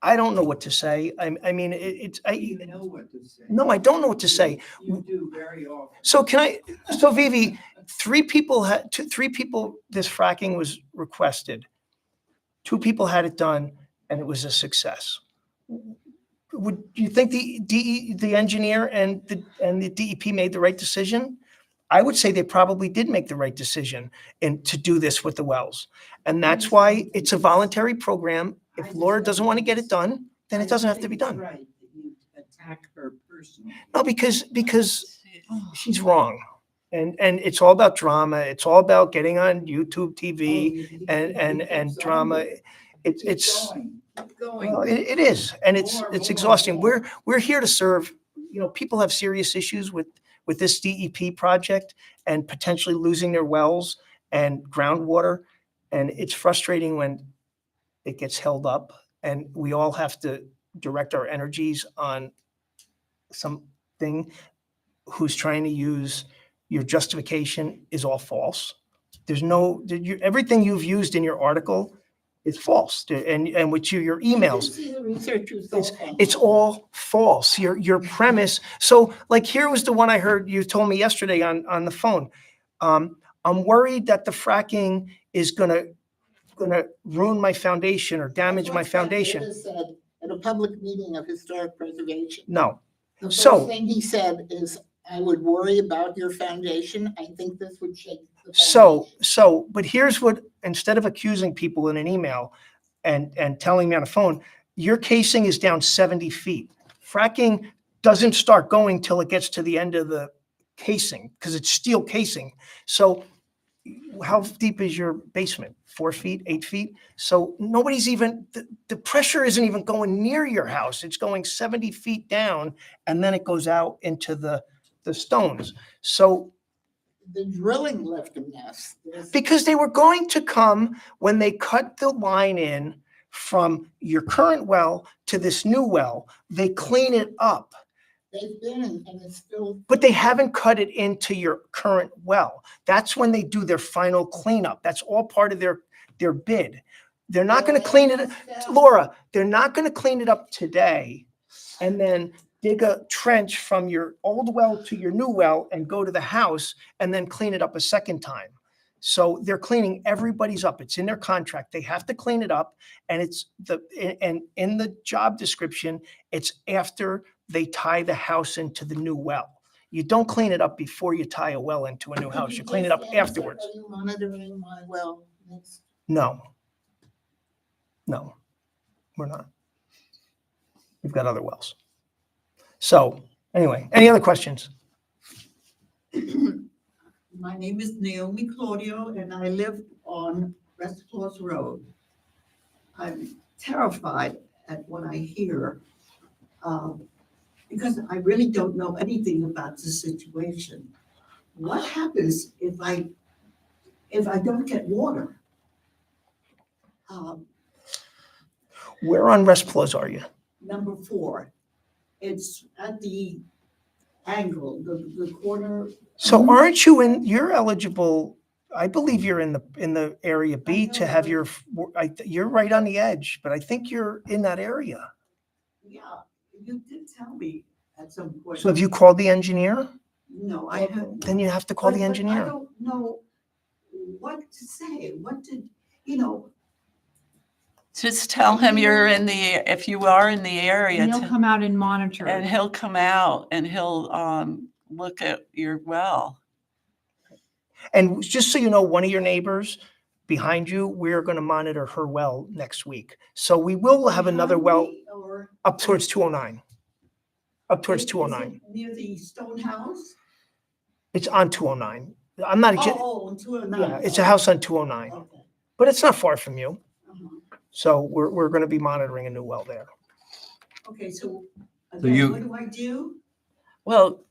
I don't know what to say. I mean, You know what to say. no, I don't know what to say. You do very often. So Vivi, three people, this fracking was requested. 2 people had it done and it was a success. Would you think the engineer and the DEP made the right decision? I would say they probably did make the right decision to do this with the wells. And that's why it's a voluntary program. If Laura doesn't want to get it done, then it doesn't have to be done. Right, that you attack her personally. No, because she's wrong. And it's all about drama. It's all about getting on YouTube TV and drama. It's Keep going. well, it is, and it's More, exhausting. more. We're here to serve. People have serious issues with this DEP project and potentially losing their wells and groundwater, and it's frustrating when it gets held up, and we all have to direct our energies on something who's trying to use your justification is all false. There's everything you've used in your article is false, and with your emails. You can see the researchers all It's all false. Your premise. So like here was the one I heard you told me yesterday on the phone. I'm worried that the fracking is gonna ruin my foundation or damage my That's what foundation. Santana said at a public meeting of historic preservation. No. The So- first thing he said is, I would worry about your foundation. I think this would shake the So, foundation. but here's what, instead of accusing people in an email and telling me on the phone, your casing is down 70 feet. Fracking doesn't start going till it gets to the end of the casing because it's steel casing. So how deep is your basement? 4 feet, 8 feet? So nobody's even, the pressure isn't even going near your house. It's going 70 feet down and then it goes out into the stones. So The drilling left a mess. because they were going to come when they cut the line in from your current well to this new well, they clean it up, They've been and it's still. but they haven't cut it into your current well. That's when they do their final cleanup. That's all part of their bid. They're not going to clean it. Laura, they're not going to clean it up today and then dig a trench from your old well to your new well and go to the house and then clean it up a second time. So they're cleaning everybody's up. It's in their contract. They have to clean it up. And and in the job description, it's after they tie the house into the new well. You don't clean it up before you tie a well into a new house. You clean it up afterwards. Are you monitoring my well next? No, we're not. We've got other wells. So anyway, any other questions? My name is Naomi Claudio and I live on West Claus Road. I'm terrified at what I hear because I really don't know anything about the situation. What happens if I don't get water? Where on Rest Plus are you? Number 4, it's at the angle, the corner. So aren't you you're eligible, I believe you're in the area B to have your, you're right on the edge, but I think you're in that area. Yeah, you did tell me at some point. So have you called the engineer? No, I haven't. Then you have to call the But I engineer. don't know what to say, what to, Just tell him you're if you are in the area, And he'll come out and monitor and it. he'll come out and he'll look at your well. And just so you know, one of your neighbors behind you, we're going to monitor her well next week. So we will have another well Or up towards 209. Up towards is it 209. near the stone house? It's on 209. I'm not, Oh, 209. yeah, it's a house on 209, Okay. but it's not far from you. Uh-huh. So we're going to be monitoring a new well there. Okay, so So again, you- what do I do? Well,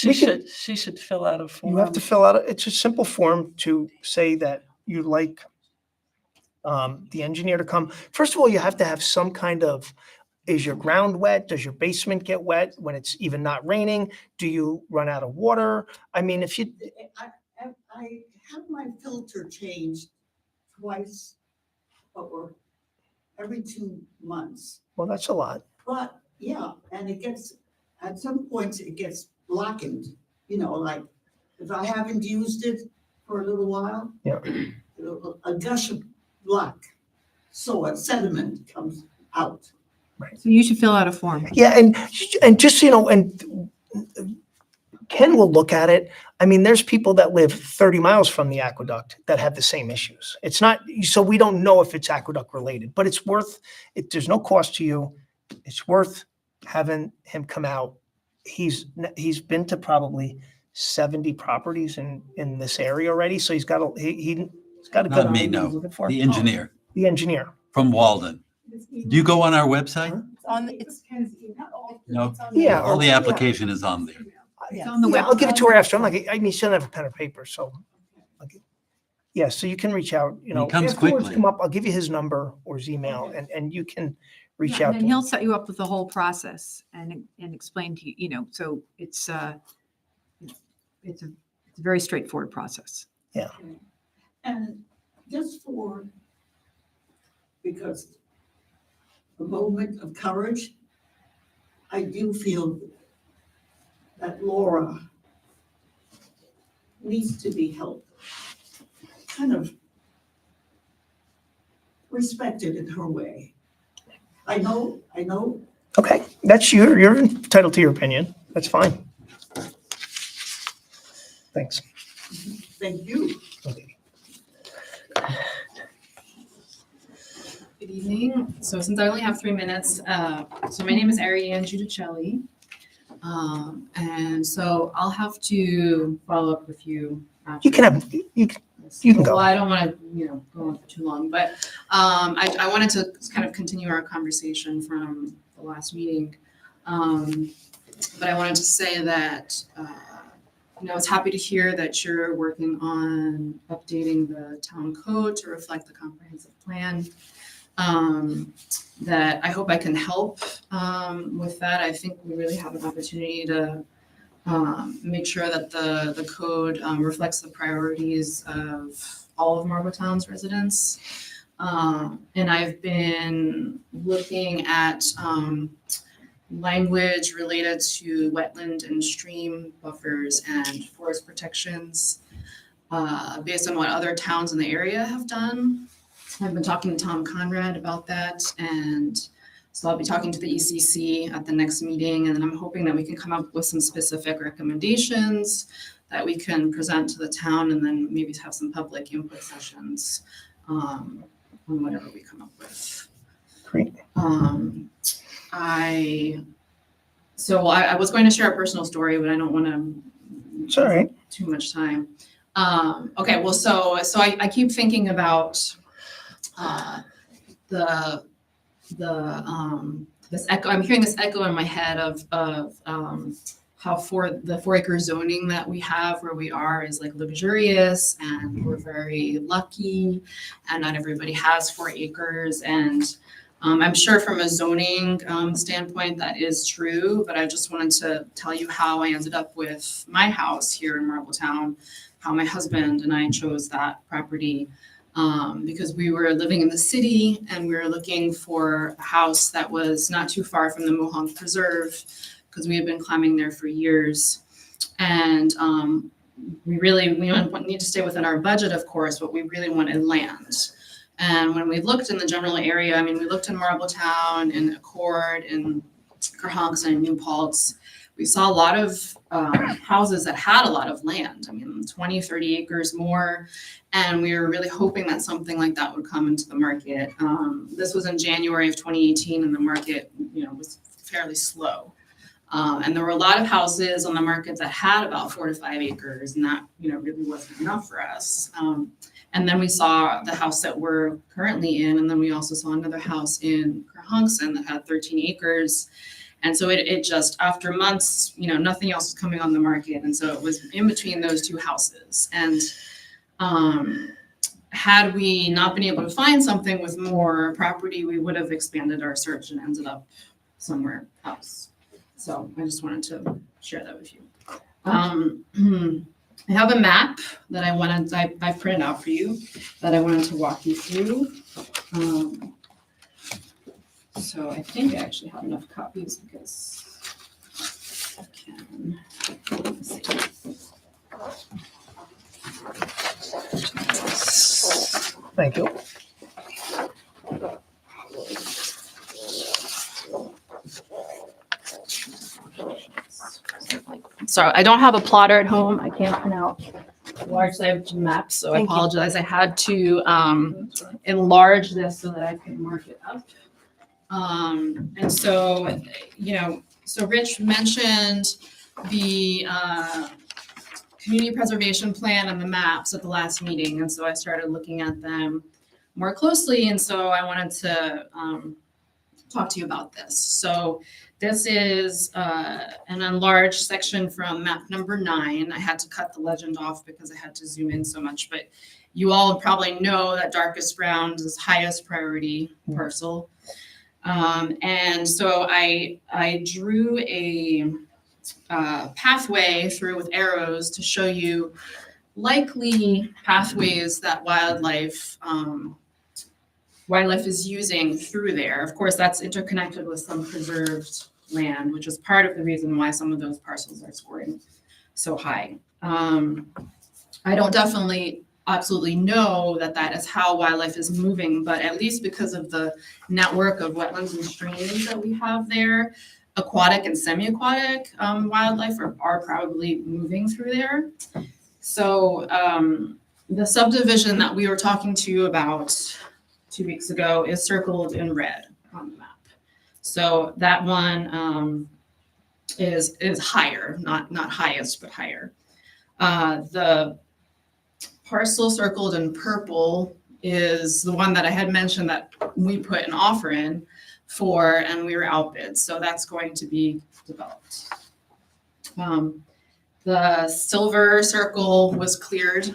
We can- she should fill out a form. You have to fill out, it's a simple form to say that you like the engineer to come. First of all, you have to have some kind of, is your ground wet? Does your basement get wet when it's even not raining? Do you run out of water? I mean, if you, I have my filter changed twice or every 2 months. well, that's a lot. But yeah, and it gets, at some points it gets blackened, like if I haven't used it for a little while. Yeah. A gush of black soil sediment comes out. So you should fill out a form. Yeah, and just, so you know, and Ken will look at it. I mean, there's people that live 30 miles from the aqueduct that have the same issues. It's not, so we don't know if it's aqueduct related, but it's worth, there's no cost to you. It's worth having him come out. He's been to probably 70 properties in this area already, so he's got a, he's got a good Not me, idea what no. he's looking for. The engineer The engineer. from Walden. Do you go on our website? It's No. Yeah. All the application is on there. It's on the Yeah, I'll give it website. to her after. I'm like, I mean, she doesn't have a pen or paper, so. Yeah, so you can reach out, He comes afterwards quickly. Come up, I'll give you his number or his email and you can reach Yeah, out. And to he'll him. set you up with the whole process and explain to you, so it's it's a very straightforward process. And just because a moment of courage, I do feel that Laura needs to be held kind of respected in her way. I know, Okay, that's you're entitled to your opinion. That's fine. Thanks. thank you. Okay. Good evening. So since I only have 3 minutes, so my name is Ariane Giudicelli. And so I'll have to follow up with you. You can have, you can go. Well, I don't want to, go on for too long, but I wanted to kind of continue our conversation from the last meeting. But I wanted to say that, I was happy to hear that you're working on updating the town code to reflect the comprehensive plan. That I hope I can help with that. I think we really have an opportunity to make sure that the code reflects the priorities of all of Marbletown's residents. And I've been looking at language related to wetland and stream buffers and forest protections based on what other towns in the area have done. I've been talking to Tom Conrad about that, and so I'll be talking to the ECC at the next meeting, and then I'm hoping that we can come up with some specific recommendations that we can present to the town, and then maybe have some public input sessions on whatever we come up with. Great. I was going to share a personal story, but I don't want to. It's all right. Too much time. Okay, well, so I keep thinking about this echo. I'm hearing this echo in my head of how for the 4-acre zoning that we have where we are is like luxurious, and we're very lucky, and not everybody has 4 acres. And I'm sure from a zoning standpoint that is true, but I just wanted to tell you how I ended up with my house here in Marbletown, how my husband and I chose that property. Because we were living in the city and we were looking for a house that was not too far from the Mohonk Preserve, because we had been climbing there for years. And we need to stay within our budget, of course, but we really wanted land. And when we looked in the general area, I mean, we looked in Marbletown, in Accord, in Kerhonkson, and New Paltz. We saw a lot of houses that had a lot of land. I mean, 20, 30 acres more. And we were really hoping that something like that would come into the market. This was in January of 2018, and the market, was fairly slow. And there were a lot of houses on the market that had about 4 to 5 acres, and that, really wasn't enough for us. And then we saw the house that we're currently in, and then we also saw another house in Kerhonkson that had 13 acres. And so it just, after months, nothing else was coming on the market. And so it was in between those two houses. And had we not been able to find something with more property, we would have expanded our search and ended up somewhere else. So I just wanted to share that with you. I have a map that I printed out for you that I wanted to walk you through. So I think I actually have enough copies because I can. Let's see. Thank you. Sorry, I don't have a plotter at home. I can't print out large size maps, so I Thank you. apologize. I had to enlarge this so that I could mark it up. And so, so Rich mentioned the community preservation plan and the maps at the last meeting, and so I started looking at them more closely, and so I wanted to talk to you about this. So this is an enlarged section from map number 9. I had to cut the legend off because I had to zoom in so much, but you all probably know that darkest brown is highest priority parcel. And so I drew a pathway through with arrows to show you likely pathways that wildlife is using through there. Of course, that's interconnected with some preserved land, which is part of the reason why some of those parcels are scoring so high. I don't absolutely know that is how wildlife is moving, but at least because of the network of wetlands and streams that we have there, aquatic and semi-aquatic wildlife are probably moving through there. So the subdivision that we were talking to you about 2 weeks ago is circled in red on the map. So that one is higher, not highest, but higher. The parcel circled in purple is the one that I had mentioned that we put an offer in for, and we were outbid. So that's going to be developed. The silver circle was cleared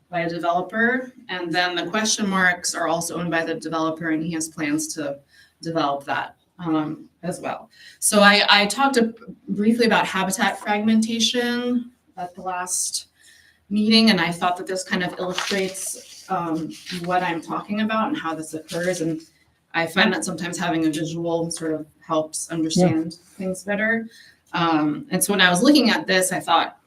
by a developer, and then the question marks are also owned by the developer, and he has plans to develop that as well. So I talked briefly about habitat fragmentation at the last meeting, and I thought that this kind of illustrates what I'm talking about and how this occurs. And I find that sometimes having a visual sort of helps understand things better. And so when I was looking at this, I thought,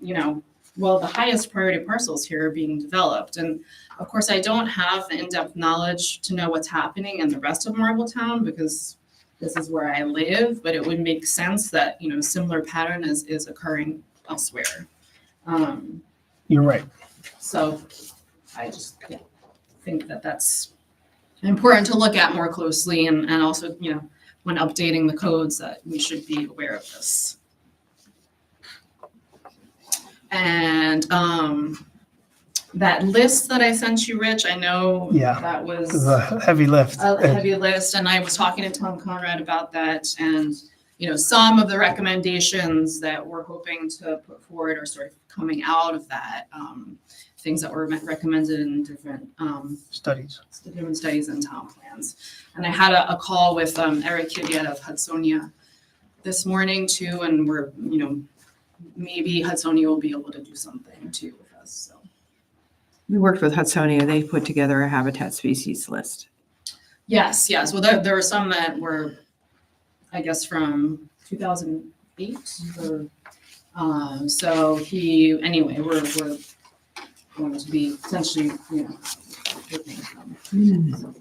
well, the highest priority parcels here are being developed. And of course, I don't have the in-depth knowledge to know what's happening in the rest of Marbletown because this is where I live, but it would make sense that, similar pattern is occurring elsewhere. You're right. So I just think that that's important to look at more closely and also, when updating the codes that we should be aware of this. And that list that I sent you, Rich, I know that was The heavy lift. a heavy list, and I was talking to Tom Conrad about that, and some of the recommendations that we're hoping to put forward are sort of coming out of that. things that were recommended in different Studies. different studies and town plans. And I had a call with Eric Kiviat of Hudsonia this morning too, and we're, maybe Hudsonia will be able to do something too with us, so. We worked with Hudsonia. They put together a habitat species list. Yes, well, there were some that were, I guess, from 2008 or, so anyway, we're going to be potentially, looking at them.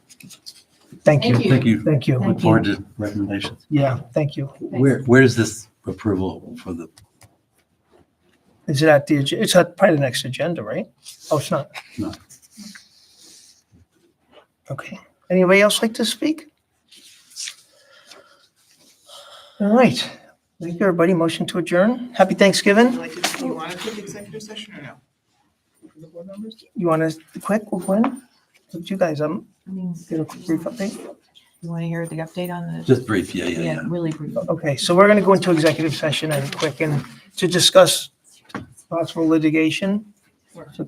Thank you. Thank you. Thank you. Thank you. Look forward to recommendations. Yeah, thank you. Where's this approval for the, Is it at the, it's at probably the next agenda, right? Oh, it's not? No. Okay. Anybody else like to speak? All right. Thank you, everybody. Motion to adjourn. Happy Thanksgiving. You want to take executive session or no? For the board members? You want to, quick, we'll go in? What you guys, I mean, get a quick brief update? you want to hear the update on the? just brief, yeah. Really brief. Okay, so we're going to go into executive session and quick and to discuss possible litigation. So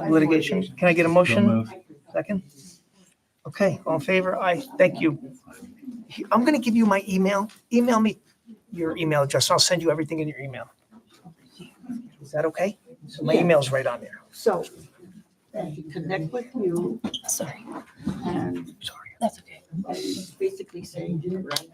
litigation. Can I get a So motion? moved. Second? Okay, all in favor? Aye. Thank you. I'm going to give you my email. Email me your email address. I'll send you everything in your email. Is that okay? So my email's right on there. So, connect with you. Sorry. And Sorry. That's okay. basically saying, do it right.